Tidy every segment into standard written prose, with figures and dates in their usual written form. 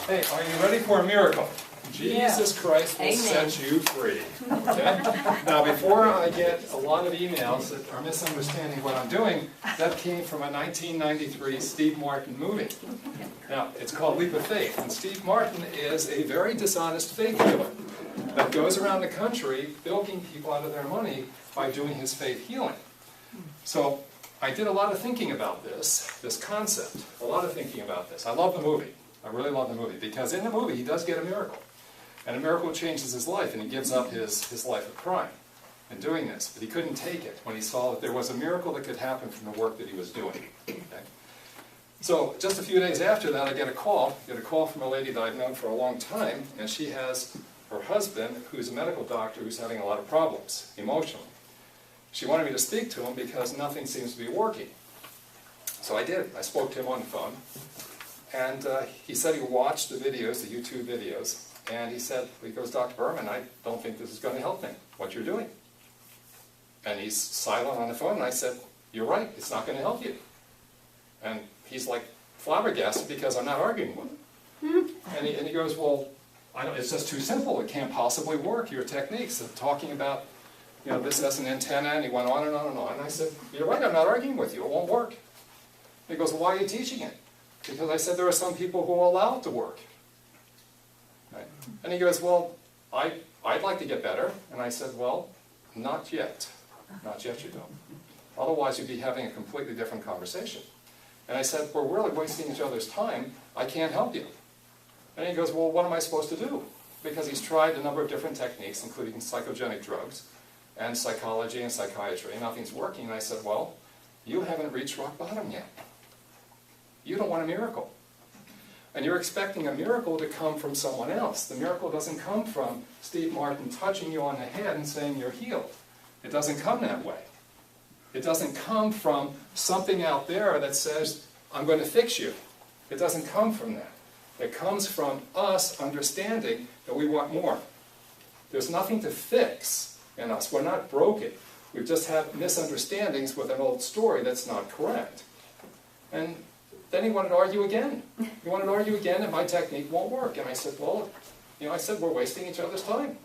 Hey, are you ready for a miracle? Jesus Christ will set you free. Okay? Now, before I get a lot of emails that are misunderstanding what I'm doing, that came from a 1993 Steve Martin movie. Now, it's called Leap of Faith, and Steve Martin is a very dishonest faith healer that goes around the country bilking people out of their money by doing his faith healing. So, I did a lot of thinking about this concept, a lot of thinking about this. I love the movie. I really love the movie, because in the movie he does get a miracle. And a miracle changes his life, and he gives up his life of crime in doing this. But he couldn't take it when he saw that there was a miracle that could happen from the work that he was doing. Okay? So just a few days after that, I get a call from a lady that I've known for a long time, and she has her husband, who's a medical doctor, who's having a lot of problems emotionally. She wanted me to speak to him because nothing seems to be working. So I did. I spoke to him on the phone. And he said he watched the videos, the YouTube videos, and he goes, Dr. Berman, I don't think this is going to help me, what you're doing. And he's silent on the phone, and I said, you're right, it's not going to help you. And he's like flabbergasted because I'm not arguing with him. And he goes, well, it's just too simple, it can't possibly work, your techniques of talking about, this as an antenna, and he went on and on and on. And I said, you're right, I'm not arguing with you, it won't work. He goes, well, why are you teaching it? Because I said there are some people who will allow it to work. Right? And he goes, well, I'd like to get better. And I said, well, not yet. Not yet you don't. Otherwise you'd be having a completely different conversation. And I said, we're really wasting each other's time. I can't help you. And he goes, well, what am I supposed to do? Because he's tried a number of different techniques, including psychogenic drugs, and psychology and psychiatry, and nothing's working. And I said, well, you haven't reached rock bottom yet. You don't want a miracle. And you're expecting a miracle to come from someone else. The miracle doesn't come from Steve Martin touching you on the head and saying you're healed. It doesn't come that way. It doesn't come from something out there that says, I'm going to fix you. It doesn't come from that. It comes from us understanding that we want more. There's nothing to fix in us. We're not broken. We just have misunderstandings with an old story that's not correct. And then he wanted to argue again. He wanted to argue again that my technique won't work. And I said, well, we're wasting each other's time.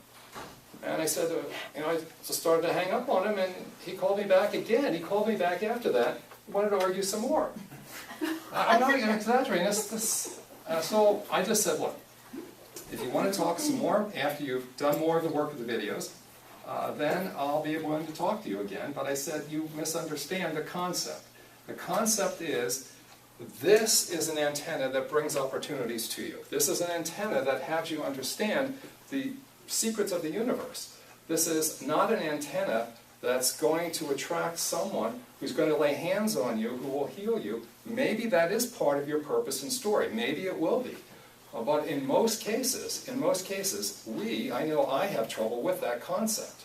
And I said, I just started to hang up on him, and he called me back again. He called me back after that. He wanted to argue some more. I'm not even exaggerating. So I just said, look, if you want to talk some more after you've done more of the work of the videos, then I'll be willing to talk to you again. But I said, you misunderstand the concept. The concept is, this is an antenna that brings opportunities to you. This is an antenna that helps you understand the secrets of the universe. This is not an antenna that's going to attract someone who's going to lay hands on you, who will heal you. Maybe that is part of your purpose and story. Maybe it will be. But in most cases, I know I have trouble with that concept.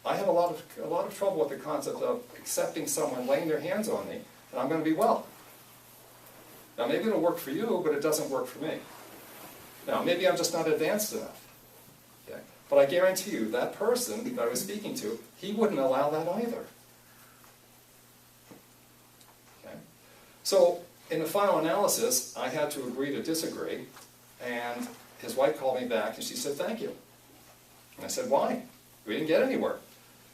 I have a lot of trouble with the concept of accepting someone laying their hands on me, and I'm going to be well. Now, maybe it'll work for you, but it doesn't work for me. Now, maybe I'm just not advanced enough. Okay? But I guarantee you, that person that I was speaking to, he wouldn't allow that either. Okay? So, in the final analysis, I had to agree to disagree, and his wife called me back, and she said, thank you. And I said, why? We didn't get anywhere.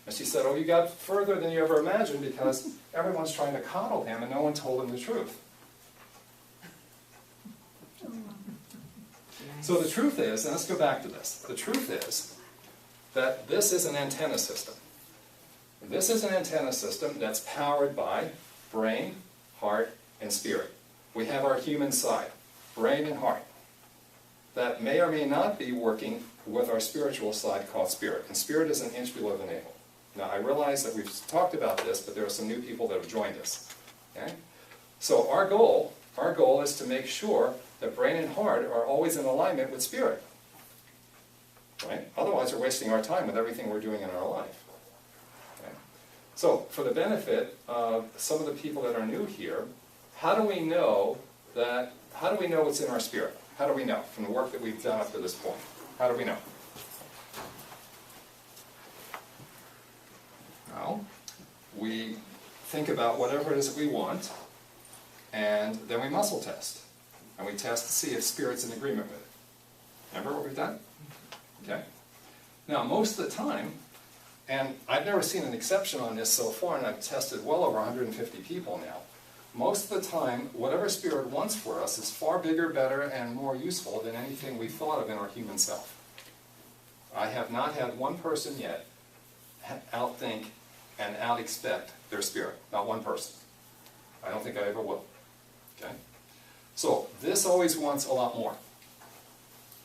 And she said, oh, you got further than you ever imagined, because everyone's trying to coddle him, and no one told him the truth. So the truth is, and let's go back to this, the truth is that this is an antenna system. This is an antenna system that's powered by brain, heart, and spirit. We have our human side, brain and heart, that may or may not be working with our spiritual side called spirit. And spirit is an inch below the navel. Now I realize that we've talked about this, but there are some new people that have joined us. Okay? So our goal is to make sure that brain and heart are always in alignment with spirit. Right? Otherwise we're wasting our time with everything we're doing in our life. Okay? So for the benefit of some of the people that are new here, how do we know what's in our spirit? How do we know from the work that we've done up to this point? How do we know? Well, we think about whatever it is that we want, and then we muscle test. and we test to see if spirit's in agreement with it. Remember what we've done? Okay. Now, most of the time, and I've never seen an exception on this so far, and I've tested well over 150 people now, most of the time, whatever spirit wants for us is far bigger, better, and more useful than anything we thought of in our human self. I have not had one person yet outthink and out-expect their spirit. Not one person. I don't think I ever will. Okay? So, this always wants a lot more.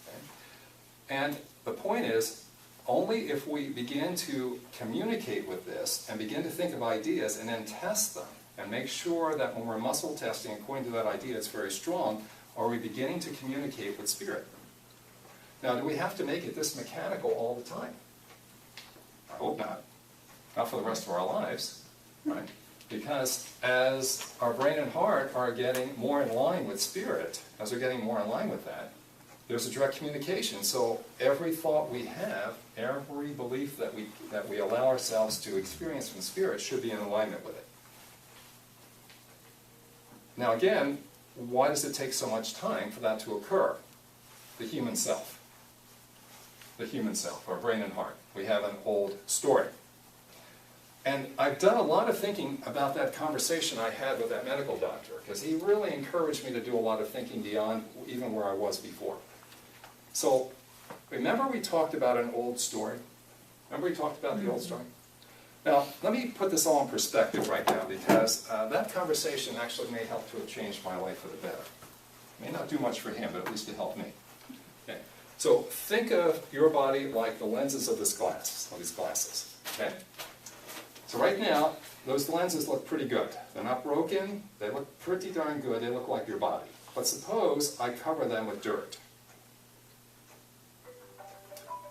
Okay? And the point is, only if we begin to communicate with this and begin to think of ideas and then test them and make sure that when we're muscle testing according to that idea it's very strong, are we beginning to communicate with spirit. Now, do we have to make it this mechanical all the time? I hope not. Not for the rest of our lives, right? Because as our brain and heart are getting more in line with spirit, as they're getting more in line with that, there's a direct communication. So every thought we have, every belief that we allow ourselves to experience from spirit should be in alignment with it. Now again, why does it take so much time for that to occur? The human self. The human self, our brain and heart. We have an old story. And I've done a lot of thinking about that conversation I had with that medical doctor, because he really encouraged me to do a lot of thinking beyond even where I was before. So, remember we talked about an old story? Remember we talked about the old story? Now, let me put this all in perspective right now, because that conversation actually may help to have changed my life for the better. It may not do much for him, but at least it helped me. Okay. So, think of your body like the lenses of this glass, of these glasses. Okay? So right now, those lenses look pretty good. They're not broken, they look pretty darn good, they look like your body. But suppose I cover them with dirt.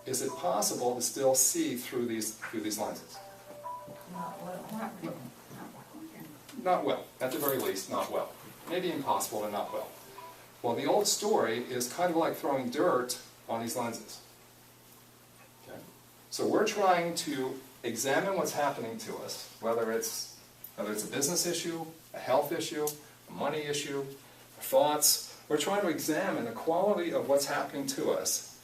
Is it possible to still see through these lenses? Not well. No. Not well. At the very least, not well. Maybe impossible, but not well. Well, the old story is kind of like throwing dirt on these lenses. Okay? So we're trying to examine what's happening to us, whether it's a business issue, a health issue, a money issue, thoughts. We're trying to examine the quality of what's happening to us.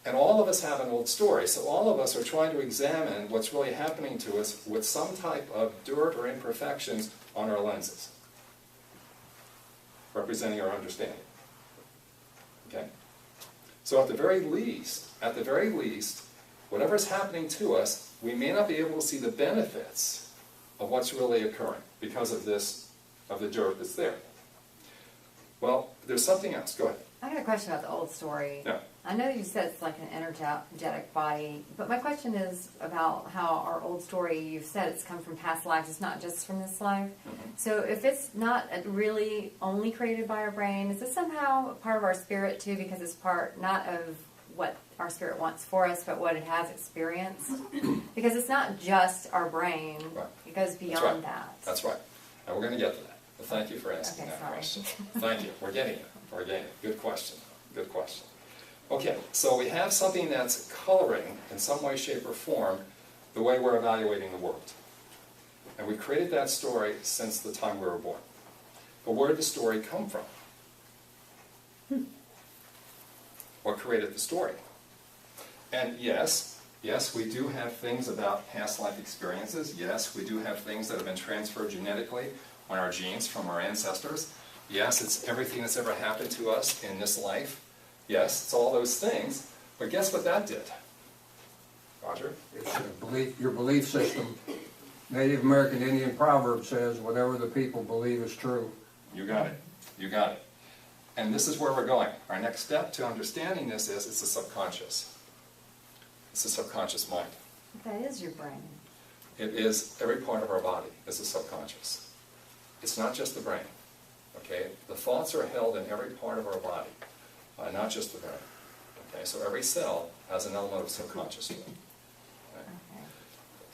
And all of us have an old story, so all of us are trying to examine what's really happening to us with some type of dirt or imperfections on our lenses, representing our understanding. Okay? So at the very least, whatever's happening to us, we may not be able to see the benefits of what's really occurring because of the dirt that's there. Well, there's something else. Go ahead. I got a question about the old story. Yeah. I know you said it's like an energetic body, but my question is about how our old story, you've said it's come from past lives, it's not just from this life. Mm-hmm. So if it's not really only created by our brain, is this somehow a part of our spirit too, because it's part not of what our spirit wants for us, but what it has experienced? Because it's not just our brain, Right. it goes beyond that. That's right. And we're going to get to that. But thank you for asking that question. Thank you. We're getting it. We're getting it. Good question. Good question. Okay, so we have something that's coloring in some way, shape, or form the way we're evaluating the world. And we created that story since the time we were born. But where did the story come from? What created the story? And yes, we do have things about past life experiences. Yes, we do have things that have been transferred genetically on our genes from our ancestors. Yes, it's everything that's ever happened to us in this life. Yes, it's all those things. But guess what that did? Roger? It's your belief system. Native American Indian proverb says, whatever the people believe is true. You got it. You got it. And this is where we're going. Our next step to understanding this is it's the subconscious. It's the subconscious mind. That is your brain. It is every part of our body is the subconscious. It's not just the brain. Okay? The thoughts are held in every part of our body, not just the brain. Okay? So every cell has an element of subconscious to it. Okay?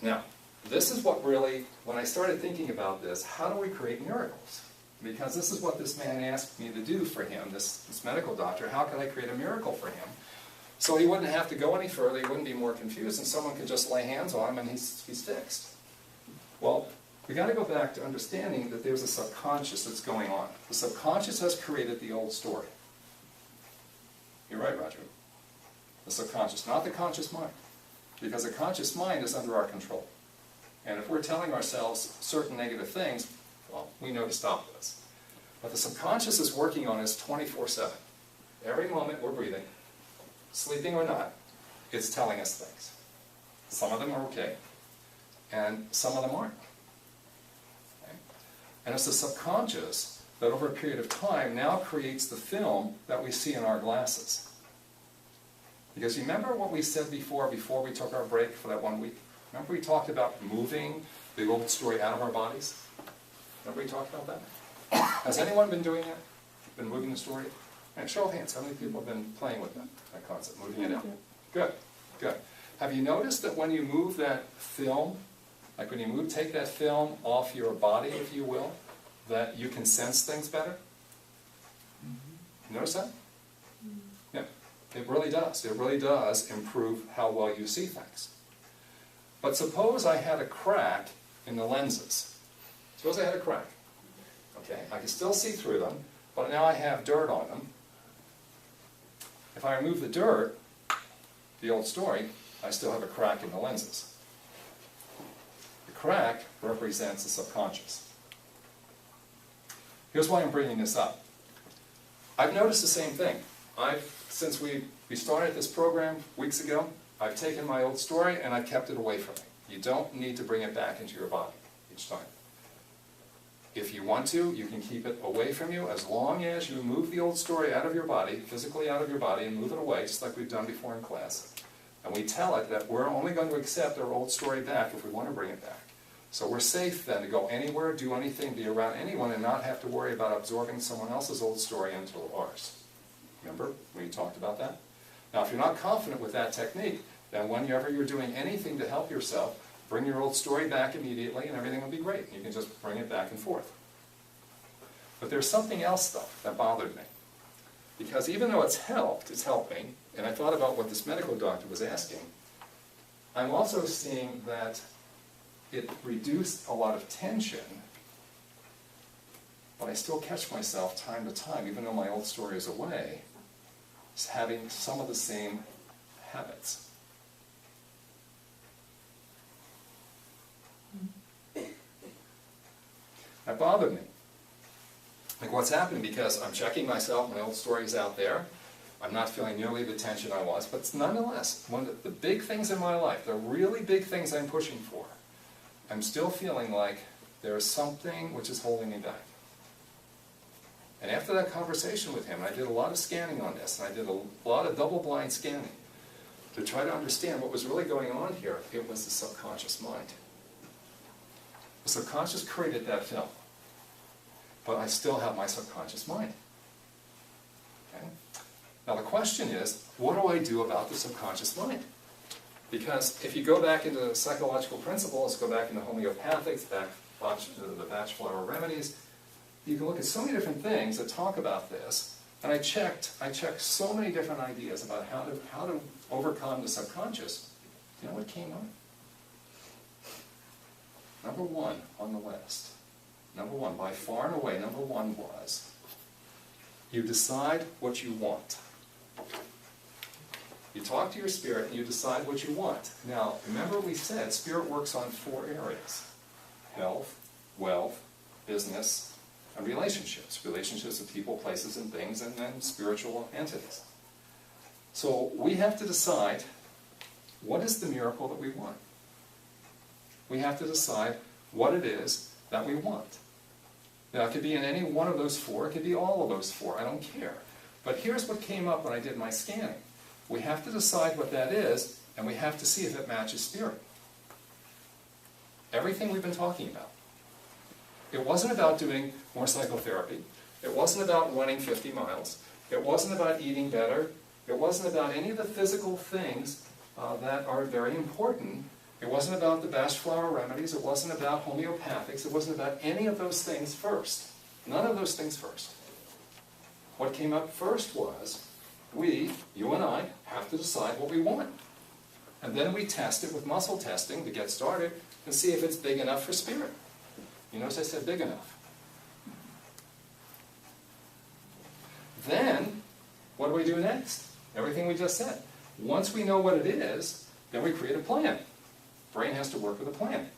Now, this is what really, when I started thinking about this, how do we create miracles? Because this is what this man asked me to do for him, this medical doctor. How can I create a miracle for him? So he wouldn't have to go any further, he wouldn't be more confused, and someone could just lay hands on him and he's fixed. Well, We got to go back to understanding that there's a subconscious that's going on. The subconscious has created the old story. You're right, Roger. The subconscious, not the conscious mind. Because the conscious mind is under our control. And if we're telling ourselves certain negative things, well, we know to stop this. But the subconscious is working on us 24/7. Every moment we're breathing, sleeping or not, it's telling us things. Some of them are okay, and some of them aren't. Okay? And it's the subconscious that over a period of time now creates the film that we see in our glasses. Because you remember what we said before we took our break for that 1 week? Remember we talked about moving the old story out of our bodies? Remember we talked about that? Has anyone been doing that? Been moving the story? And show of hands, how many people have been playing with that concept, moving it out? Good, good. Have you noticed that when you move that film, like when you take that film off your body, if you will, that you can sense things better? You notice that? Yeah, it really does. It really does improve how well you see things. But suppose I had a crack in the lenses. Suppose I had a crack. Okay, I can still see through them, but now I have dirt on them. If I remove the dirt, the old story, I still have a crack in the lenses. The crack represents the subconscious. Here's why I'm bringing this up. I've noticed the same thing. Since we started this program weeks ago, I've taken my old story and I've kept it away from me. You don't need to bring it back into your body each time. If you want to, you can keep it away from you as long as you move the old story out of your body, physically out of your body, and move it away, just like we've done before in class. And we tell it that we're only going to accept our old story back if we want to bring it back. So we're safe then to go anywhere, do anything, be around anyone, and not have to worry about absorbing someone else's old story into ours. Remember when you talked about that? Now, if you're not confident with that technique, then whenever you're doing anything to help yourself, bring your old story back immediately and everything will be great. You can just bring it back and forth. But there's something else, though, that bothered me. Because even though it's helping, and I thought about what this medical doctor was asking, I'm also seeing that it reduced a lot of tension, but I still catch myself time to time, even though my old story is away, having some of the same habits. That bothered me. Like what's happening, because I'm checking myself, my old story is out there, I'm not feeling nearly the tension I was, but nonetheless, one of the big things in my life, the really big things I'm pushing for, I'm still feeling like there is something which is holding me back. And after that conversation with him, I did a lot of scanning on this, and I did a lot of double-blind scanning to try to understand what was really going on here. It was the subconscious mind. The subconscious created that film, but I still have my subconscious mind. Okay? Now the question is, what do I do about the subconscious mind? Because if you go back into psychological principles, go back into homeopathics, back to the Bach flower remedies, you can look at so many different things that talk about this, and I checked so many different ideas about how to overcome the subconscious. You know what came up? Number one on the list, number one, by far and away, number one was, you decide what you want. You talk to your spirit and you decide what you want. Now, remember we said spirit works on 4 areas: health, wealth, business, and relationships. Relationships with people, places, and things, and then spiritual entities. So we have to decide, what is the miracle that we want? We have to decide what it is that we want. Now, it could be in any one of those 4, it could be all of those 4, I don't care. But here's what came up when I did my scanning. We have to decide what that is, and we have to see if it matches spirit. Everything we've been talking about. It wasn't about doing more psychotherapy. It wasn't about running 50 miles. It wasn't about eating better. It wasn't about any of the physical things that are very important. It wasn't about the Bach flower remedies. It wasn't about homeopathics. It wasn't about any of those things first. None of those things first. What came up first was, you and I, have to decide what we want. And then we test it with muscle testing to get started and see if it's big enough for spirit. You notice I said big enough. Then, what do we do next? Everything we just said. Once we know what it is, then we create a plan. Brain has to work with a plan.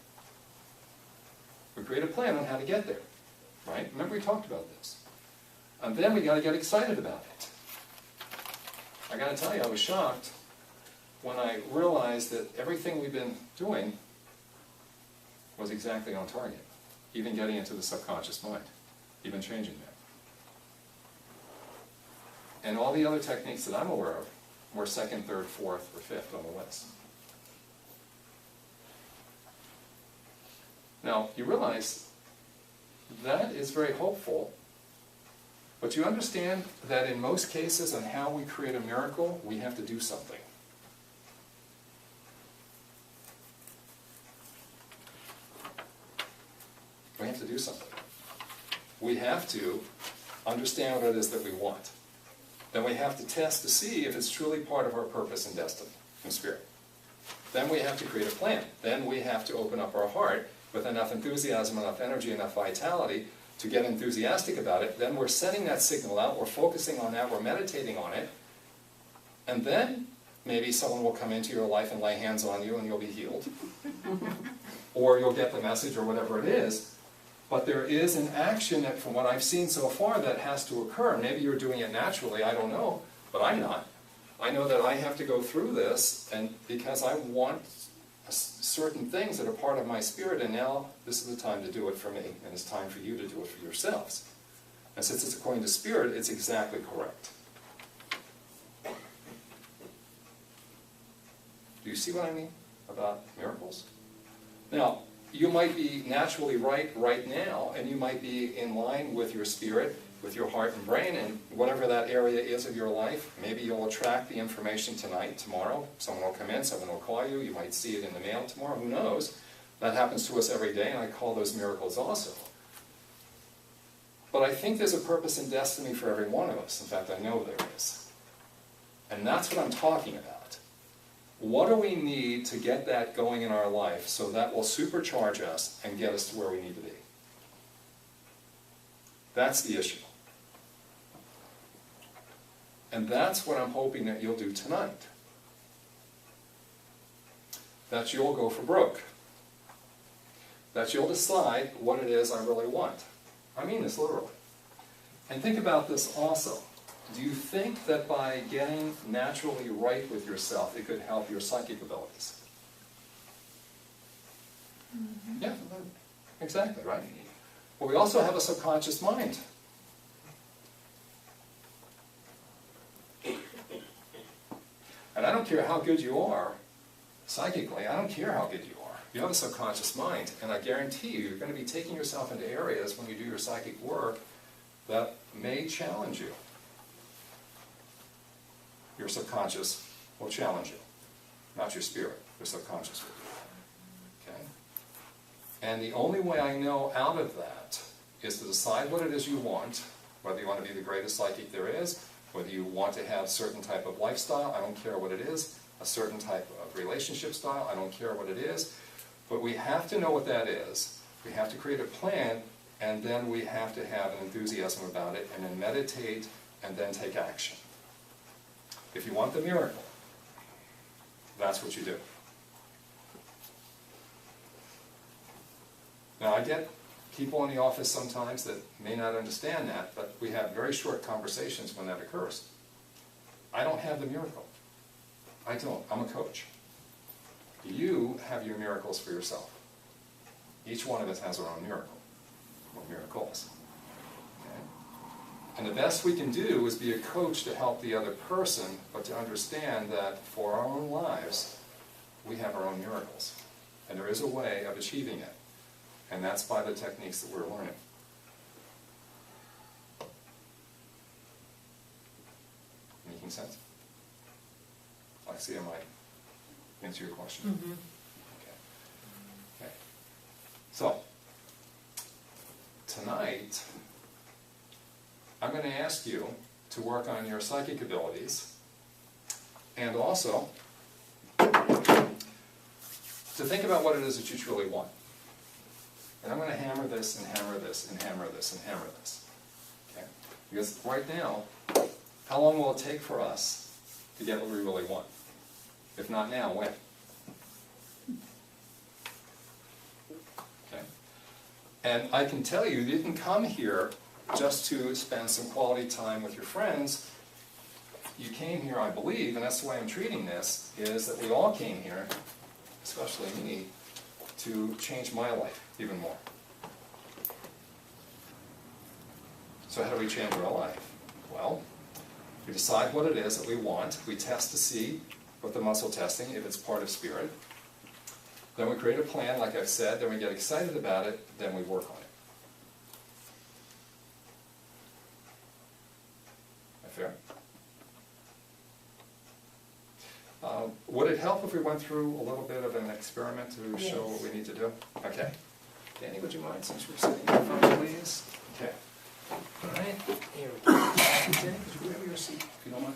We create a plan on how to get there, right? Remember we talked about this. And then we got to get excited about it. I got to tell you, I was shocked when I realized that everything we've been doing was exactly on target. Even getting into the subconscious mind, even changing that. And all the other techniques that I'm aware of were second, third, fourth, or fifth on the list. Now, you realize that is very hopeful, but you understand that in most cases on how we create a miracle, we have to do something. We have to do something. We have to understand what it is that we want. Then we have to test to see if it's truly part of our purpose and destiny and spirit. Then we have to create a plan. Then we have to open up our heart with enough enthusiasm, enough energy, enough vitality to get enthusiastic about it. Then we're sending that signal out, we're focusing on that, we're meditating on it, and then maybe someone will come into your life and lay hands on you and you'll be healed. Or you'll get the message or whatever it is. But there is an action that, from what I've seen so far, that has to occur. Maybe you're doing it naturally, I don't know, but I'm not. I know that I have to go through this, and because I want certain things that are part of my spirit, and now this is the time to do it for me, and it's time for you to do it for yourselves. And since it's according to spirit, it's exactly correct. Do you see what I mean about miracles? Now, you might be naturally right now, and you might be in line with your spirit, with your heart and brain, and whatever that area is of your life. Maybe you'll attract the information tonight, tomorrow. Someone will come in, someone will call you. You might see it in the mail tomorrow. Who knows? That happens to us every day, and I call those miracles also. But I think there's a purpose and destiny for every one of us. In fact, I know there is. And that's what I'm talking about. What do we need to get that going in our life so that will supercharge us and get us to where we need to be? That's the issue. And that's what I'm hoping that you'll do tonight. That you'll go for broke. That you'll decide what it is I really want. I mean this literally. And think about this also. Do you think that by getting naturally right with yourself, it could help your psychic abilities? Mm-hmm. Yeah, exactly, right? Well, we also have a subconscious mind. And I don't care how good you are, psychically, I don't care how good you are. You have a subconscious mind, and I guarantee you, you're going to be taking yourself into areas when you do your psychic work that may challenge you. Your subconscious will challenge you, not your spirit, your subconscious will. Okay? And the only way I know out of that is to decide what it is you want, whether you want to be the greatest psychic there is, whether you want to have a certain type of lifestyle, I don't care what it is, a certain type of relationship style, I don't care what it is, but we have to know what that is. We have to create a plan, and then we have to have an enthusiasm about it, and then meditate, and then take action. If you want the miracle, that's what you do. Now, I get people in the office sometimes that may not understand that, but we have very short conversations when that occurs. I don't have the miracle. I don't. I'm a coach. You have your miracles for yourself. Each one of us has our own miracle, or miracles. Okay? And the best we can do is be a coach to help the other person, but to understand that for our own lives, we have our own miracles. And there is a way of achieving it. And that's by the techniques that we're learning. Making sense? I see I might answer your question. Mm-hmm. Okay. So, tonight, I'm going to ask you to work on your psychic abilities and also to think about what it is that you truly want. And I'm going to hammer this and hammer this and hammer this and hammer this. Okay? Because right now, how long will it take for us to get what we really want? If not now, when? Okay? And I can tell you, you can come here just to spend some quality time with your friends. You came here, I believe, and that's the way I'm treating this, is that we all came here, especially me, to change my life even more. So how do we change our life? Well, we decide what it is that we want. We test to see with the muscle testing if it's part of spirit. Then we create a plan, like I've said. Then we get excited about it. Then we work on it. That fair? Would it help if we went through a little bit of an experiment to show what we need to do? Okay. Danny, would you mind, since you're sitting in front, please? Okay. All right. Here we go. Danny, could you grab your seat, if you don't mind?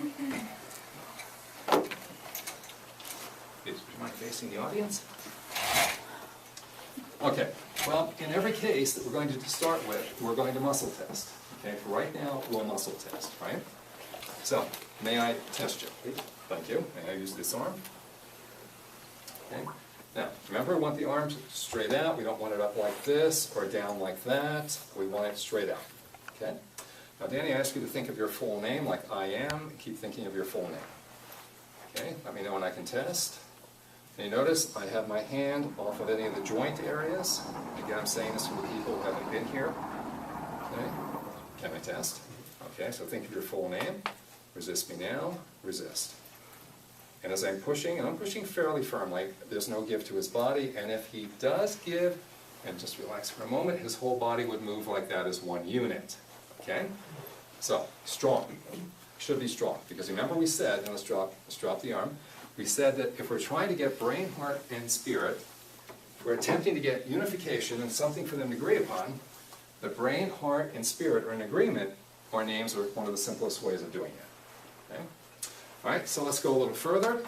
Please, would you mind facing the audience? Okay. Well, in every case that we're going to start with, we're going to muscle test. Okay. For right now, we'll muscle test, right? So, may I test you, please? Thank you. May I use this arm? Okay. Now, remember, we want the arms straight out. We don't want it up like this or down like that. We want it straight out. Okay? Now, Danny, I ask you to think of your full name like I am. Keep thinking of your full name. Okay? Let me know when I can test. And you notice I have my hand off of any of the joint areas. Again, I'm saying this for the people who haven't been here. Okay? Can I test? Okay, so think of your full name. Resist me now. Resist. And as I'm pushing, and I'm pushing fairly firmly, there's no give to his body, and if he does give, and just relax for a moment, his whole body would move like that as one unit. Okay? So, strong. Should be strong. Because remember we said, and let's drop the arm, we said that if we're trying to get brain, heart, and spirit, if we're attempting to get unification and something for them to agree upon, the brain, heart, and spirit are in agreement, our names are one of the simplest ways of doing it. Okay? All right, so let's go a little further.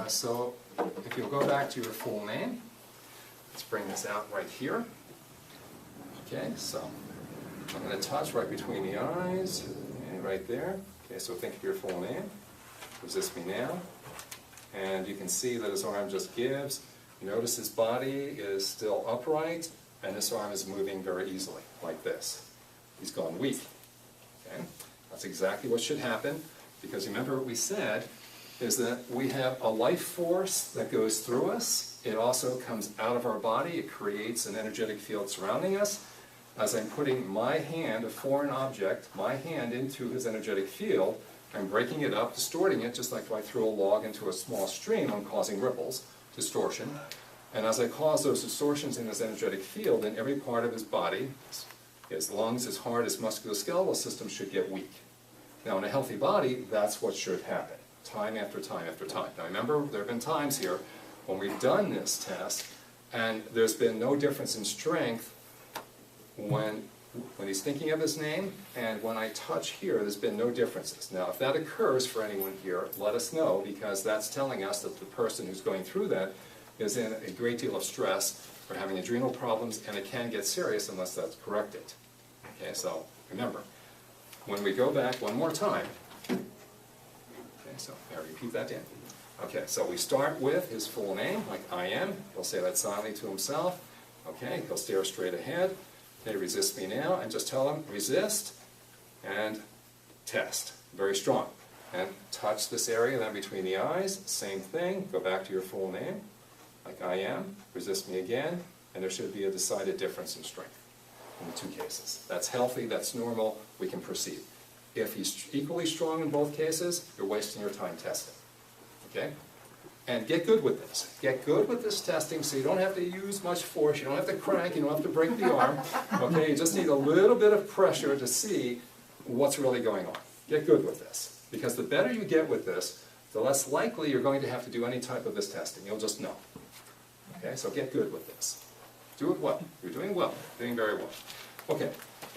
So if you'll go back to your full name, let's bring this out right here. Okay, so I'm going to touch right between the eyes and right there. Okay, so think of your full name. Resist me now. And you can see that his arm just gives. You notice his body is still upright, and this arm is moving very easily, like this. He's gone weak. Okay, that's exactly what should happen. Because remember what we said is that we have a life force that goes through us. It also comes out of our body. It creates an energetic field surrounding us. As I'm putting my hand, a foreign object, my hand into his energetic field, I'm breaking it up, distorting it, just like if I threw a log into a small stream, I'm causing ripples, distortion. And as I cause those distortions in his energetic field, in every part of his body, his lungs, his heart, his musculoskeletal system should get weak. Now, in a healthy body, that's what should happen, time after time after time. Now, remember, there have been times here when we've done this test, and there's been no difference in strength when he's thinking of his name, and when I touch here, there's been no differences. Now, if that occurs for anyone here, let us know, because that's telling us that the person who's going through that is in a great deal of stress or having adrenal problems, and it can get serious unless that's corrected. Okay, so remember, when we go back one more time, okay, so I repeat that in. Okay, so we start with his full name, like I am. He'll say that silently to himself. Okay, he'll stare straight ahead. Okay, resist me now, and just tell him, resist, and test. Very strong. And touch this area, then between the eyes, same thing. Go back to your full name, like I am. Resist me again, and there should be a decided difference in strength in the two cases. That's healthy, that's normal, we can proceed. If he's equally strong in both cases, you're wasting your time testing. Okay? And get good with this. Get good with this testing so you don't have to use much force, you don't have to crank, you don't have to break the arm. Okay? You just need a little bit of pressure to see what's really going on. Get good with this. Because the better you get with this, the less likely you're going to have to do any type of this testing. You'll just know. Okay? So get good with this. Do it well. You're doing well. Doing very well. Okay,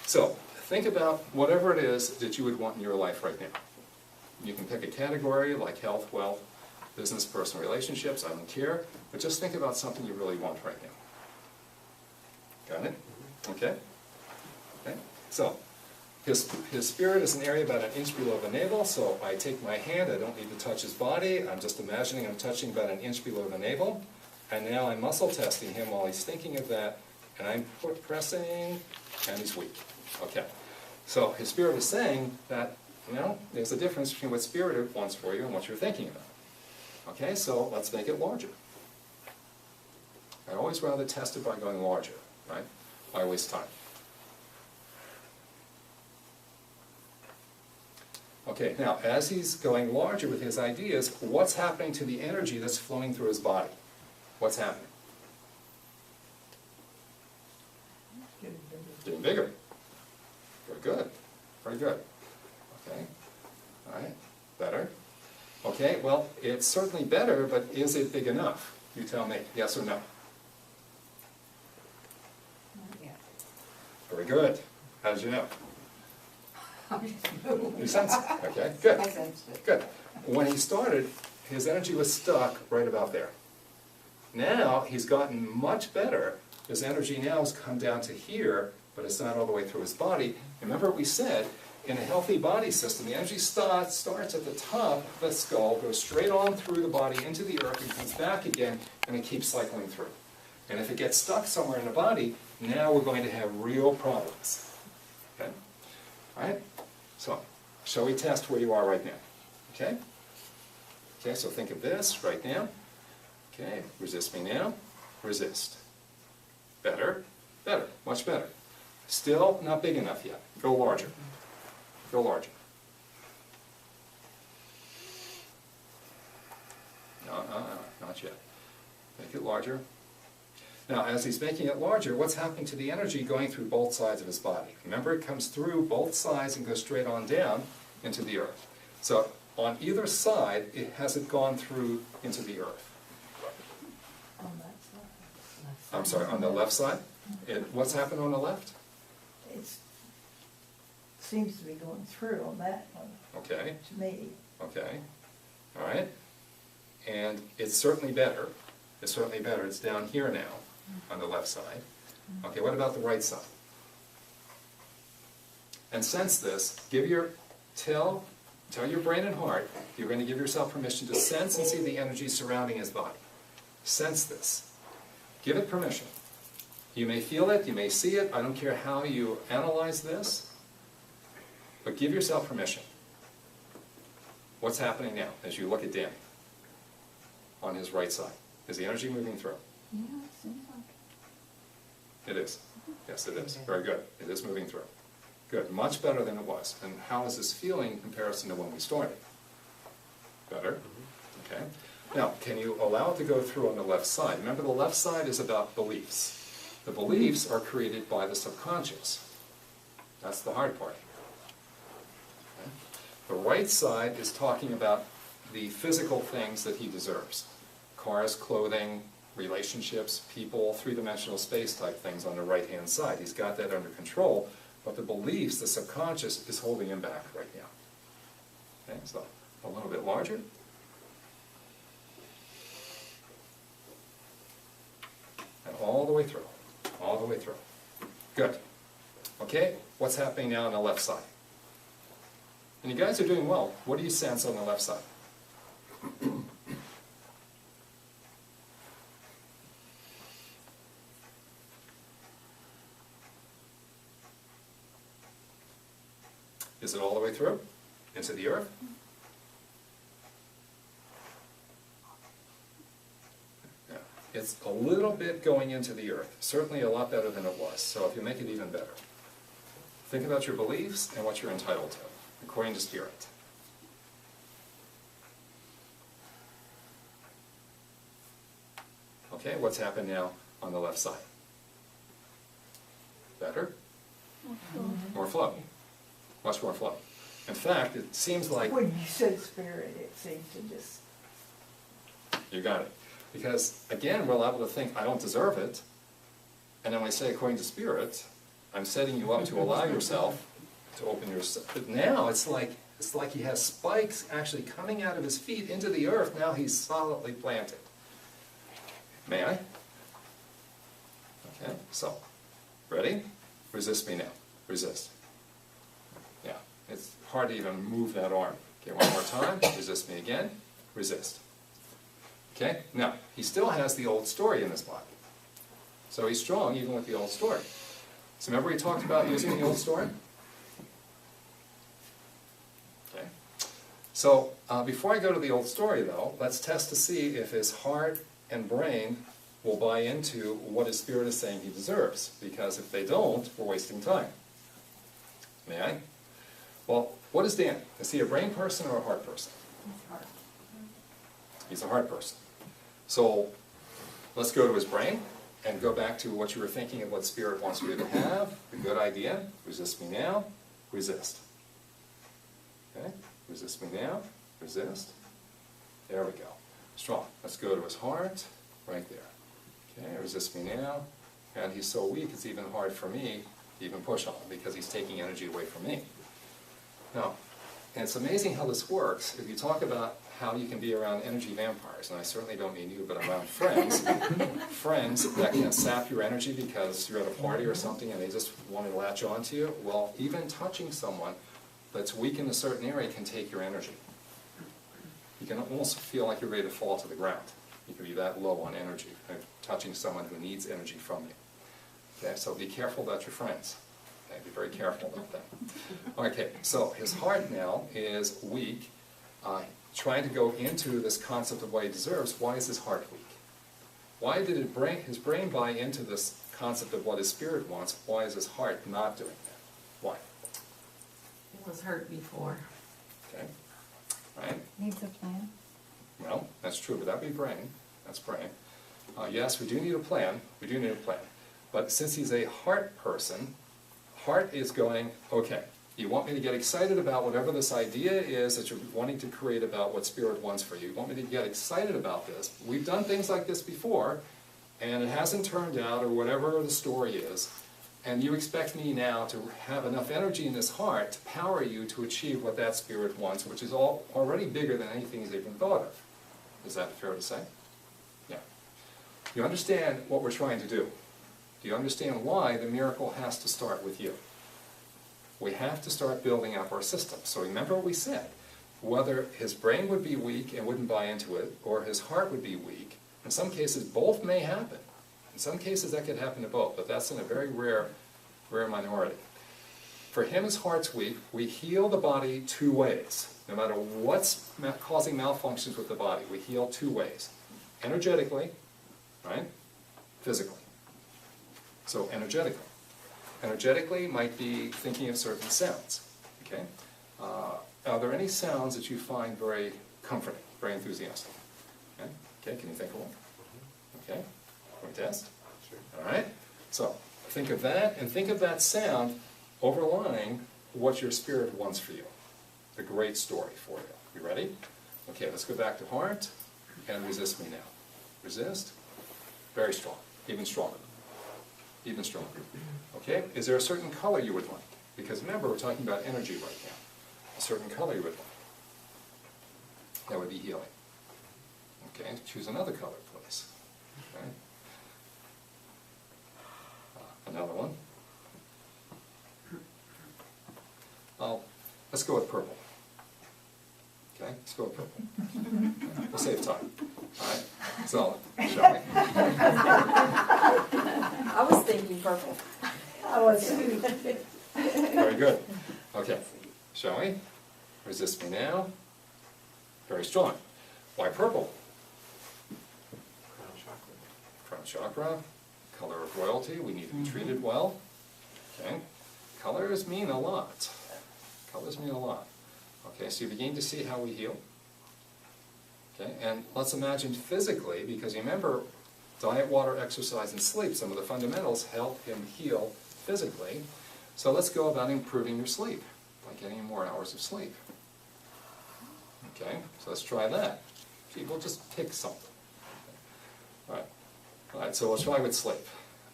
so think about whatever it is that you would want in your life right now. You can pick a category like health, wealth, business, personal relationships, I don't care. But just think about something you really want right now. Got it? Okay? Okay? So, his spirit is an area about an inch below the navel, so I take my hand, I don't need to touch his body, I'm just imagining I'm touching about an inch below the navel, and now I'm muscle testing him while he's thinking of that, and I'm pressing, and he's weak. Okay. So his spirit is saying that, you know, there's a difference between what spirit wants for you and what you're thinking about. Okay, so let's make it larger. I always rather test it by going larger, right? Why waste time? Okay, now as he's going larger with his ideas, what's happening to the energy that's flowing through his body? What's happening? Getting bigger. Very good. Very good. Okay. All right. Better. Okay, well, it's certainly better, but is it big enough? You tell me. Yes or no? Yeah. Very good. How did you know? You sense it? Okay, good. I sensed it. Good. When he started, his energy was stuck right about there. Now, he's gotten much better. His energy now has come down to here, but it's not all the way through his body. Remember what we said, in a healthy body system, the energy starts at the top of the skull, goes straight on through the body into the earth, and comes back again, and it keeps cycling through. And if it gets stuck somewhere in the body, now we're going to have real problems. Okay? All right? So, shall we test where you are right now? Okay? Okay, so think of this right now. Okay, resist me now. Resist. Better, better, much better. Still not big enough yet. Go larger. Go larger. No, not yet. Make it larger. Now, as he's making it larger, what's happening to the energy going through both sides of his body? Remember, it comes through both sides and goes straight on down into the earth. So, on either side, it hasn't gone through into the earth. On that side. I'm sorry, on the left side? What's happened on the left? It seems to be going through on that one, Okay, to me. okay, all right. And it's certainly better. It's certainly better. It's down here now on the left side. Okay, what about the right side? And sense this. Tell your brain and heart, you're going to give yourself permission to sense and see the energy surrounding his body. Sense this. Give it permission. You may feel it, you may see it, I don't care how you analyze this, but give yourself permission. What's happening now as you look at Danny on his right side? Is the energy moving through? Yeah, it seems like It is. Yes, it is. Very good. It is moving through. Good. Much better than it was. And how is this feeling in comparison to when we started? Better? Okay. Now, can you allow it to go through on the left side? Remember, the left side is about beliefs. The beliefs are created by the subconscious. That's the hard part. Okay. The right side is talking about the physical things that he deserves. Cars, clothing, relationships, people, three-dimensional space type things on the right-hand side. He's got that under control, but the beliefs, the subconscious, is holding him back right now. Okay, so a little bit larger. And all the way through. All the way through. Good. Okay, what's happening now on the left side? And you guys are doing well. What do you sense on the left side? Is it all the way through? Into the earth? Yeah. It's a little bit going into the earth. Certainly a lot better than it was. So if you make it even better. Think about your beliefs and what you're entitled to, according to Spirit. Okay, what's happened now on the left side? Better? More flow. Much more flow. In fact, it seems like... when you said spirit, it seemed to just... You got it. Because, again, we're liable to think, I don't deserve it. And then we say, according to Spirit, I'm setting you up to allow yourself to open yourself. But now it's like he has spikes actually coming out of his feet into the earth. Now he's solidly planted. May I? Okay, so Ready? Resist me now. Resist. Yeah, it's hard to even move that arm. Okay, one more time. Resist me again. Resist. Okay, now, he still has the old story in his body. So he's strong even with the old story. So remember we talked about using the old story? Okay. So before I go to the old story though, let's test to see if his heart and brain will buy into what his spirit is saying he deserves. Because if they don't, we're wasting time. May I? Well, what is Dan? Is he a brain person or a heart person? He's a heart person. So let's go to his brain and go back to what you were thinking of what spirit wants you to have. A good idea. Resist me now. Resist. Okay? Resist me now. Resist. There we go. Strong. Let's go to his heart. Right there. Okay, resist me now. And he's so weak, it's even hard for me to even push on him because he's taking energy away from me. Now, and it's amazing how this works. If you talk about how you can be around energy vampires, and I certainly don't mean you, but around friends, friends that can sap your energy because you're at a party or something and they just want to latch onto you, well, even touching someone that's weak in a certain area can take your energy. You can almost feel like you're ready to fall to the ground. You can be that low on energy, touching someone who needs energy from you. Okay, so be careful about your friends. Okay, be very careful about that. Okay, so his heart now is weak, trying to go into this concept of what he deserves. Why is his heart weak? Why did his brain buy into this concept of what his spirit wants? Why is his heart not doing that? Why? It was hurt before. Okay, right? Needs a plan. Well, that's true, but that'd be brain. That's brain. Yes, we do need a plan. We do need a plan. But since he's a heart person, heart is going, okay, you want me to get excited about whatever this idea is that you're wanting to create about what spirit wants for you. You want me to get excited about this. We've done things like this before, and it hasn't turned out, or whatever the story is, and you expect me now to have enough energy in this heart to power you to achieve what that spirit wants, which is already bigger than anything he's even thought of. Is that fair to say? Yeah. You understand what we're trying to do. Do you understand why the miracle has to start with you? We have to start building up our system. So remember what we said. Whether his brain would be weak and wouldn't buy into it, or his heart would be weak, in some cases both may happen. In some cases that could happen to both, but that's in a very rare minority. For him, his heart's weak. We heal the body two ways. No matter what's causing malfunctions with the body, we heal two ways. Energetically, right? Physically. So energetically. Energetically might be thinking of certain sounds. Okay? Are there any sounds that you find very comforting, very enthusiastic? Okay, okay, can you think of one? Okay, can we test? Sure. All right, so think of that, and think of that sound overlying what your spirit wants for you. The great story for you. You ready? Okay, let's go back to heart, and resist me now. Resist. Very strong. Even stronger. Even stronger. Okay, is there a certain color you would like? Because remember, we're talking about energy right now. A certain color you would like. That would be healing. Okay, choose another color, please. Okay. Another one. Let's go with purple. Okay, let's go with purple. We'll save time. All right, so, shall we? I was thinking purple. I was too. Very good. Okay, shall we? Resist me now. Very strong. Why purple? Crown chakra. Color of royalty. We need to be treated well. Okay. Colors mean a lot. Colors mean a lot. Okay, so you begin to see how we heal. Okay, and let's imagine physically, because remember, diet, water, exercise, and sleep, some of the fundamentals help him heal physically. So let's go about improving your sleep by getting more hours of sleep. Okay, so let's try that. See, we'll just pick something. Okay. All right, so we'll try with sleep.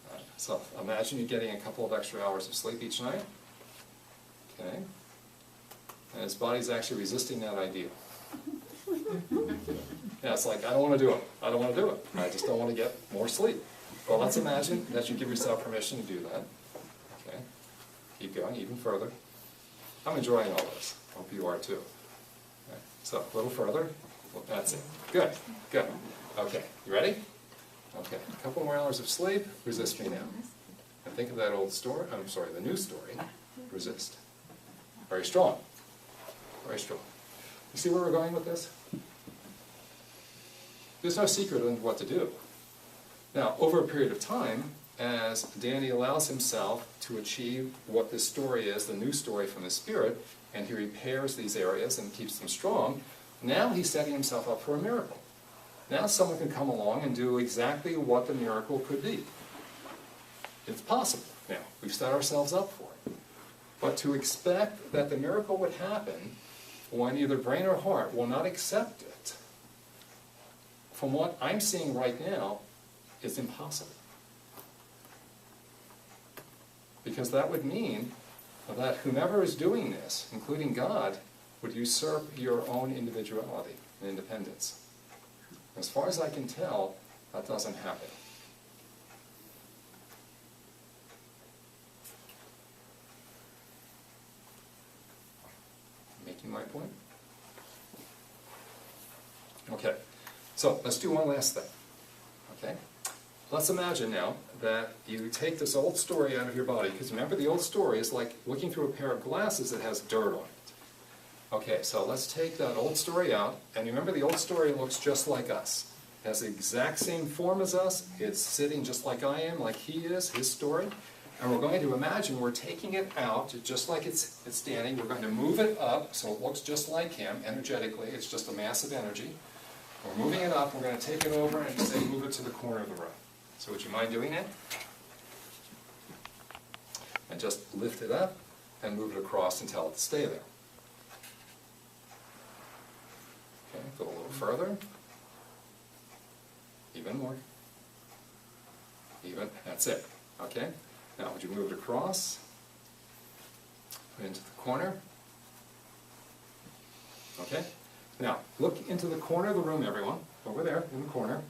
All right, so imagine you're getting a couple of extra hours of sleep each night. Okay, and his body's actually resisting that idea. Yeah, it's like, I don't want to do it. I don't want to do it. I just don't want to get more sleep. Well, let's imagine that you give yourself permission to do that. Keep going even further. I'm enjoying all this. Hope you are too. Okay. So a little further. Well, that's it. Good. Good. Okay. You ready? Okay. A couple more hours of sleep. Resist me now. And think of that old story. I'm sorry, the new story. Resist. Very strong. Very strong. You see where we're going with this? There's no secret on what to do. Now, over a period of time, as Danny allows himself to achieve what this story is, the new story from the Spirit, and he repairs these areas and keeps them strong, now he's setting himself up for a miracle. Now someone can come along and do exactly what the miracle could be. It's possible. Now, we've set ourselves up for it. But to expect that the miracle would happen when either brain or heart will not accept it, from what I'm seeing right now, is impossible. Because that would mean that whomever is doing this, including God, would usurp your own individuality and independence. As far as I can tell, that doesn't happen. Making my point? Okay, so let's do one last thing. Okay? Let's imagine now that you take this old story out of your body, because remember the old story is like looking through a pair of glasses that has dirt on it. Okay, so let's take that old story out, and remember the old story looks just like us. It has the exact same form as us, it's sitting just like I am, like he is, his story, and we're going to imagine we're taking it out just like it's standing, we're going to move it up so it looks just like him, energetically, it's just a mass of energy. We're moving it up, we're going to take it over and say move it to the corner of the room. So would you mind doing that? And just lift it up and move it across and tell it to stay there. Okay, go a little further. Even more. Even, that's it. Okay? Now would you move it across? Put it into the corner. Okay? Now, look into the corner of the room, everyone. Over there, in the corner.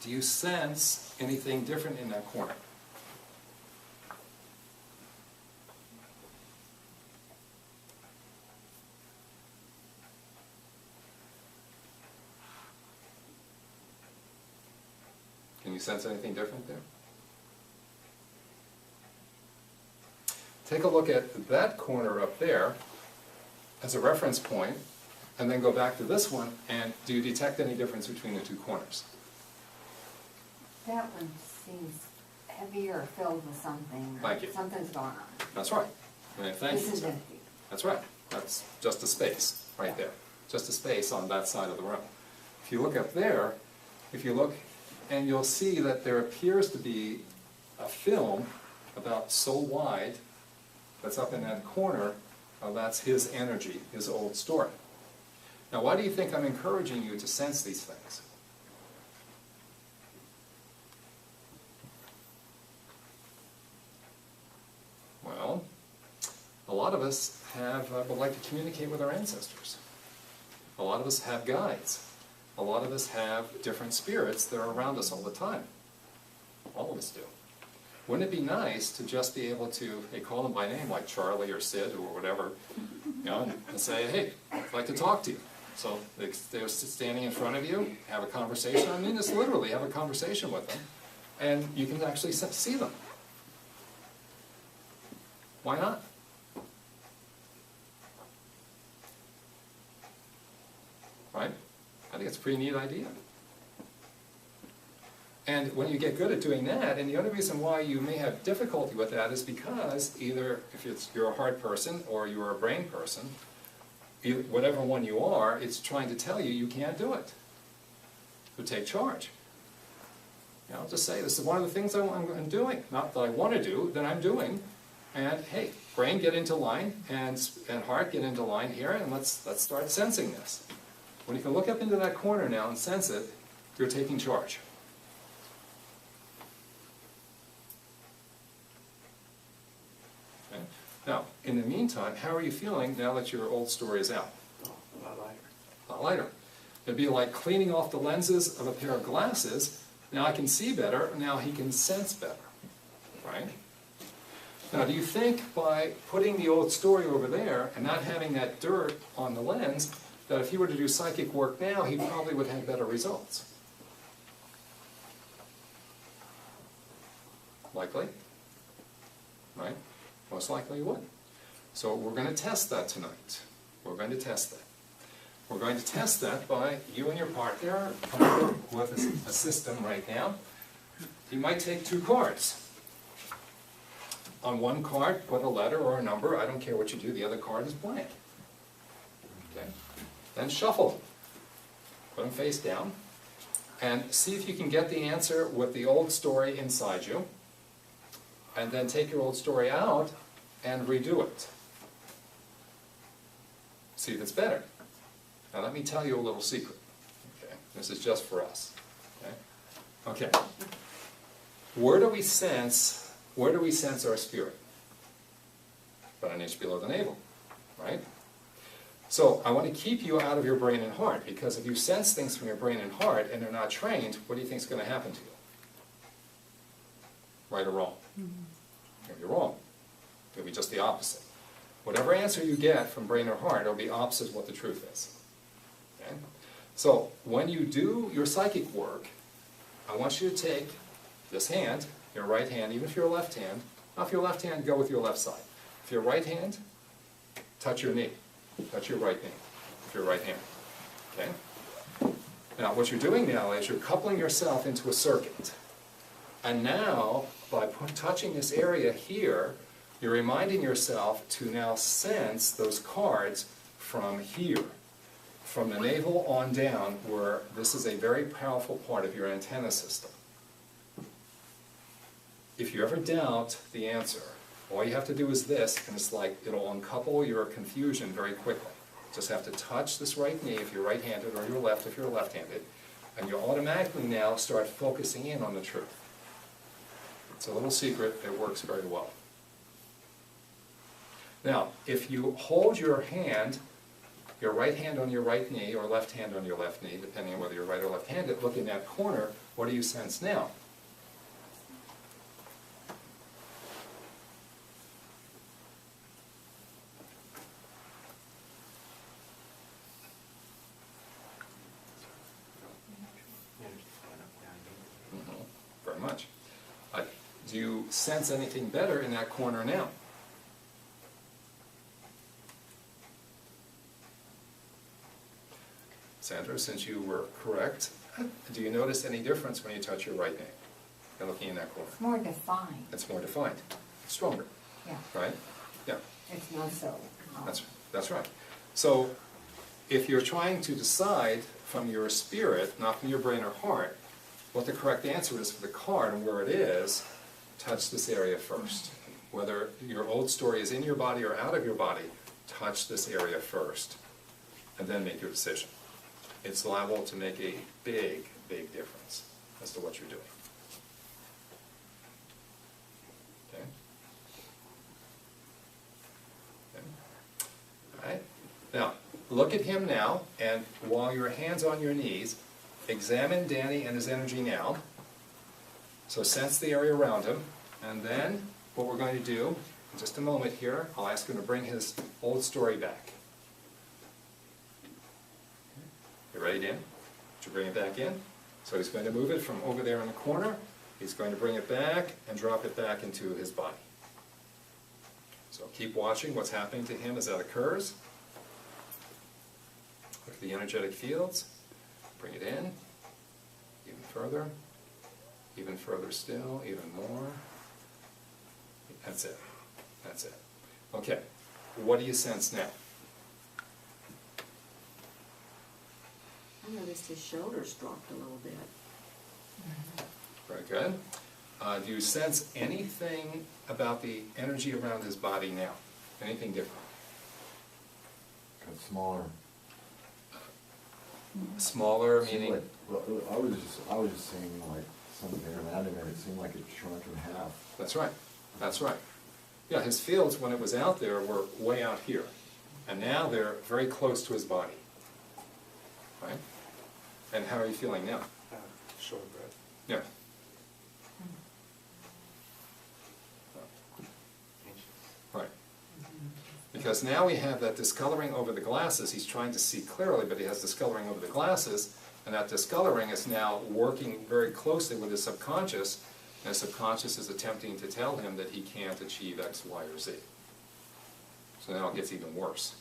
Do you sense anything different in that corner? Can you sense anything different there? Take a look at that corner up there as a reference point, and then go back to this one, and do you detect any difference between the two corners? That one seems heavier, filled with something. Thank you. Something's going on. That's right. And thank This you. is empty. That's right. That's just a space right there. Just a space on that side of the room. If you look up there, if you look, and you'll see that there appears to be a film about so wide that's up in that corner. That's his energy, his old story. Now, why do you think I'm encouraging you to sense these things? Well, a lot of us would like to communicate with our ancestors. A lot of us have guides. A lot of us have different spirits that are around us all the time. All of us do. Wouldn't it be nice to just be able to, hey, call them by name, like Charlie or Sid or whatever, you know, and say, hey, I'd like to talk to you. So they're standing in front of you, have a conversation. I mean, just literally have a conversation with them, and you can actually see them. Why not? Right? I think it's a pretty neat idea. And when you get good at doing that, and the only reason why you may have difficulty with that is because either if you're a heart person or you're a brain person, whatever one you are, it's trying to tell you you can't do it. So take charge. You know, just say, this is one of the things I'm doing. Not that I want to do, that I'm doing. And hey, brain, get into line, and heart, get into line here, and let's start sensing this. When you can look up into that corner now and sense it, you're taking charge. Okay? Now, in the meantime, how are you feeling now that your old story is out? Oh, a lot lighter. A lot lighter. It'd be like cleaning off the lenses of a pair of glasses. Now I can see better, now he can sense better. Right? Now, do you think by putting the old story over there and not having that dirt on the lens, that if he were to do psychic work now, he probably would have better results? Likely, right? Most likely he would. So we're going to test that tonight. We're going to test that. We're going to test that by you and your partner coming up with a system right now. You might take 2 cards. On one card, put a letter or a number. I don't care what you do. The other card is blank. Okay. Then shuffle them. Put them face down. And see if you can get the answer with the old story inside you. And then take your old story out and redo it. See if it's better. Now let me tell you a little secret. Okay. This is just for us. Okay. Okay. Where do we sense our spirit? About an inch below the navel, right? So I want to keep you out of your brain and heart, because if you sense things from your brain and heart and they're not trained, what do you think is going to happen to you? Right or wrong? If you're wrong, it'll be just the opposite. Whatever answer you get from brain or heart, it'll be opposite of what the truth is. Okay? So when you do your psychic work, I want you to take this hand, your right hand, even if you're a left hand. Now if you're left hand, go with your left side. If you're right hand, touch your knee. Touch your right knee. If you're right hand. Okay? Now what you're doing now is you're coupling yourself into a circuit. And now, by touching this area here, you're reminding yourself to now sense those cards from here. From the navel on down, where this is a very powerful part of your antenna system. If you ever doubt the answer, all you have to do is this, and it's like it'll uncouple your confusion very quickly. Just have to touch this right knee if you're right-handed, or your left if you're left-handed, and you'll automatically now start focusing in on the truth. It's a little secret, it works very well. Now, if you hold your hand, your right hand on your right knee, or left hand on your left knee, depending on whether you're right or left-handed, look in that corner, what do you sense now? Very much. Do you sense anything better in that corner now? Sandra, since you were correct, do you notice any difference when you touch your right knee? You're looking in that corner. It's more defined. It's more defined. It's stronger. Yeah. Right? Yeah. It's not so. That's right. So if you're trying to decide from your spirit, not from your brain or heart, what the correct answer is for the card and where it is, touch this area first. Whether your old story is in your body or out of your body, touch this area first, and then make your decision. It's liable to make a big, big difference as to what you're doing. Okay? Okay. All right. Now, look at him now, and while your hand's on your knees, examine Danny and his energy now. So sense the area around him, and then what we're going to do, in just a moment here, I'll ask him to bring his old story back. You ready, Dan? Did you bring it back in? So he's going to move it from over there in the corner. He's going to bring it back and drop it back into his body. So keep watching what's happening to him as that occurs. Look at the energetic fields. Bring it in. Even further still, even more. That's it. That's it. Okay. What do you sense now? I noticed his shoulders dropped a little bit. Very good. Do you sense anything about the energy around his body now? Anything different? Got smaller. Smaller, Seemed meaning? like, well, I was just seeing like something around him, and it seemed like it shrunk in half. That's right. That's right. Yeah, his fields, when it was out there, were way out here. And now they're very close to his body. Right? And how are you feeling now? Short breath. Yeah. Because now we have that discoloring over the glasses. He's trying to see clearly, but he has discoloring over the glasses, and that discoloring is now working very closely with his subconscious, and his subconscious is attempting to tell him that he can't achieve X, Y, or Z. So now it gets even worse.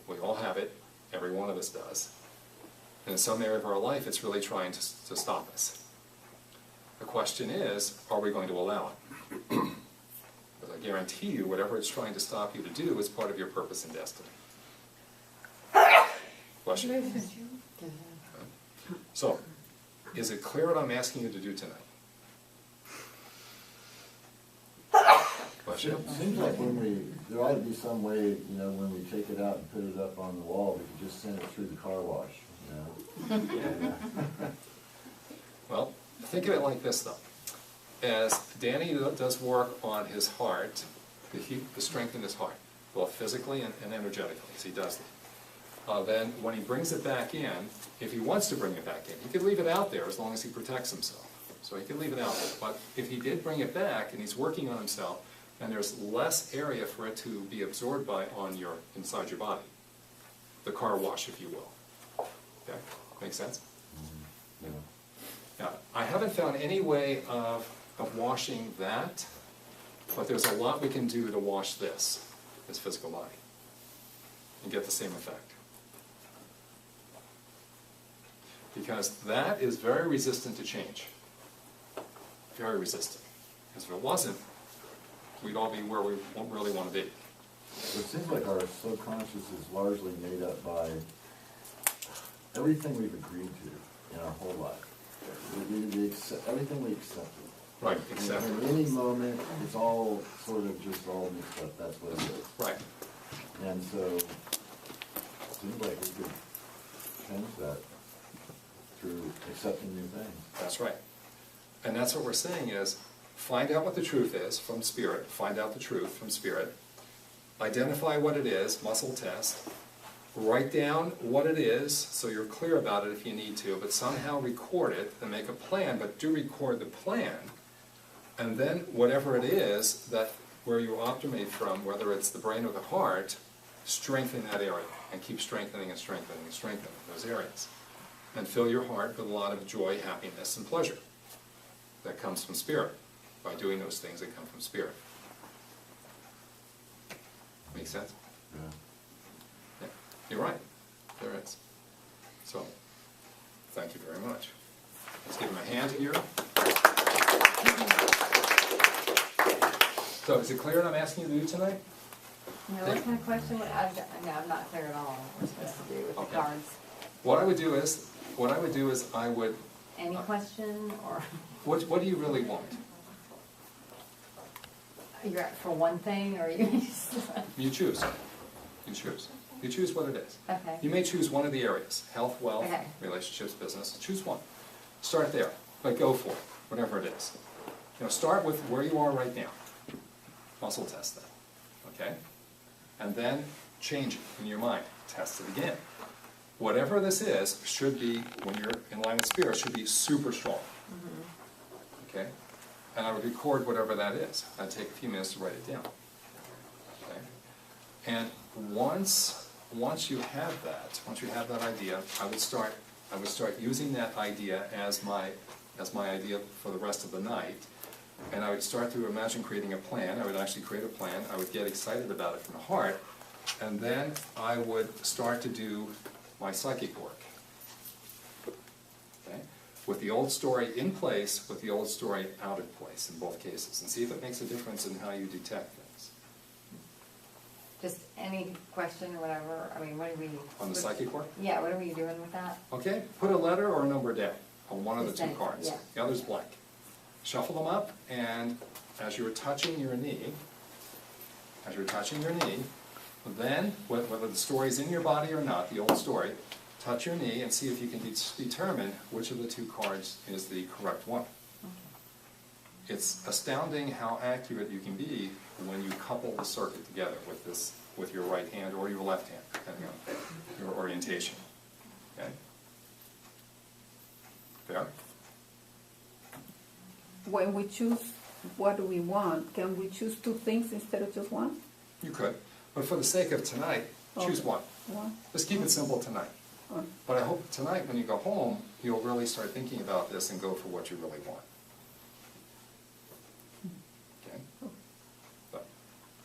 We all have it. Every one of us does. And in some area of our life, it's really trying to stop us. The question is, are we going to allow it? Because I guarantee you, whatever it's trying to stop you to do is part of your purpose and destiny. Question? So, is it clear what I'm asking you to do tonight? Question? It seems like there ought to be some way, you know, when we take it out and put it up on the wall, we could just send it through the car wash, you know? Well, think of it like this, though. As Danny does work on his heart, to strengthen his heart, both physically and energetically, as he does it. Then when he brings it back in, if he wants to bring it back in, he could leave it out there as long as he protects himself. So he could leave it out there. But if he did bring it back and he's working on himself, and there's less area for it to be absorbed by inside your body. The car wash, if you will. Okay? Make sense? Yeah. Now, I haven't found any way of washing that, but there's a lot we can do to wash this physical body, and get the same effect. Because that is very resistant to change. Very resistant. Because if it wasn't, we'd all be where we really want to be. It seems like our subconscious is largely made up by everything we've agreed to in our whole life. Everything we accepted. Right, accepted. In any moment, it's all sort of just all mixed up. That's what it is. Right. And so, it seems like we could change that through accepting new things. That's right. And that's what we're saying is, find out what the truth is from Spirit, find out the truth from Spirit, identify what it is, muscle test, write down what it is so you're clear about it if you need to, but somehow record it and make a plan, but do record the plan, and then whatever it is that where you optimate from, whether it's the brain or the heart, strengthen that area and keep strengthening and strengthening and strengthening those areas. And fill your heart with a lot of joy, happiness, and pleasure that comes from Spirit, by doing those things that come from Spirit. Make sense? Yeah. Yeah, you're right. There is. So, thank you very much. Let's give him a hand here. So, is it clear what I'm asking you to do tonight? No, what kind of question? I'm not clear at all what we're supposed to do with the Okay. cards. What I would do is I would. Any question or? What do you really want? You're at for one thing, or you just... You choose. You choose. You choose what it is. Okay. You may choose one of the areas: health, wealth, Okay. relationships, business. Choose one. Start there, but go for it, whatever it is. You know, start with where you are right now. Muscle test that, okay? And then change it in your mind. Test it again. Whatever this is should be, when you're in line with Spirit, should be super strong. Okay? And I would record whatever that is. I'd take a few minutes to write it down. Okay? And once you have that idea, I would start using that idea as my idea for the rest of the night. And I would start to imagine creating a plan. I would actually create a plan. I would get excited about it from the heart. And then I would start to do my psychic work. Okay? With the old story in place, with the old story out of place in both cases. And see if it makes a difference in how you detect things. Just any question or whatever, I mean, what do we... On the psychic work? Yeah, what are we doing with that? Okay, put a letter or a number down on one of the Just two say, cards. yeah. The other's blank. Shuffle them up, and as you're touching your knee, then, whether the story's in your body or not, the old story, touch your knee and see if you can determine which of the two cards is the correct one. Okay. It's astounding how accurate you can be when you couple the circuit together with your right hand or your left hand, depending on your orientation. Okay? Fair? When we choose what do we want, can we choose two things instead of just one? You could, but for the sake of tonight, choose Okay. one. One? Just keep it simple tonight. One. But I hope tonight, when you go home, you'll really start thinking about this and go for what you really want. Okay?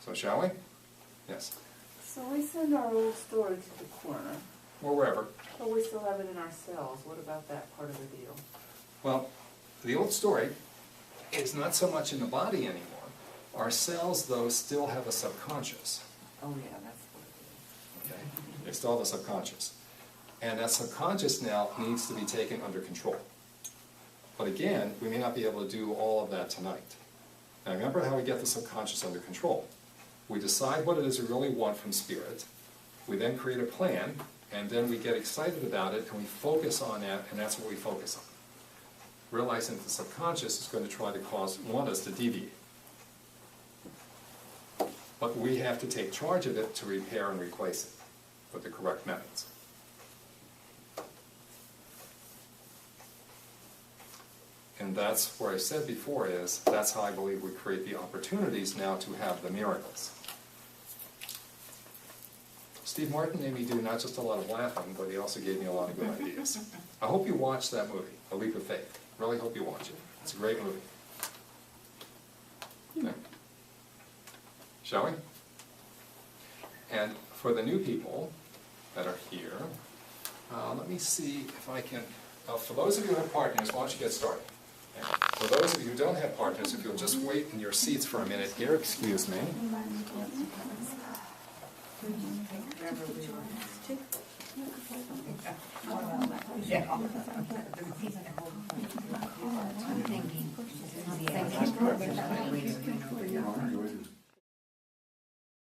So shall we? Yes. So we send our old story to the corner, Or wherever. but we still have it in our cells. What about that part of the deal? Well, the old story is not so much in the body anymore. Our cells, though, still have a subconscious. Oh, yeah, that's what it Okay? They still have a subconscious. And that subconscious now needs to be taken under control. But again, we may not be able to do all of that tonight. Now remember how we get the subconscious under control. We decide what it is we really want from spirit. We then create a plan, and then we get excited about it, and we focus on that, and that's what we focus on. Realizing that the subconscious is going to try to want us to deviate. But we have to take charge of it to repair and replace it with the correct methods. And that's where I said before is, that's how I believe we create the opportunities now to have the miracles. Steve Martin made me do not just a lot of laughing, but he also gave me a lot of good ideas. I hope you watch that movie, A Leap of Faith. Really hope you watch it. It's a great movie. Okay. Shall we? And for the new people that are here, let me see if I can, for those of you who have partners, why don't you get started? Okay. For those of you who don't have partners, if you'll just wait in your seats for a minute here, excuse me. Yeah.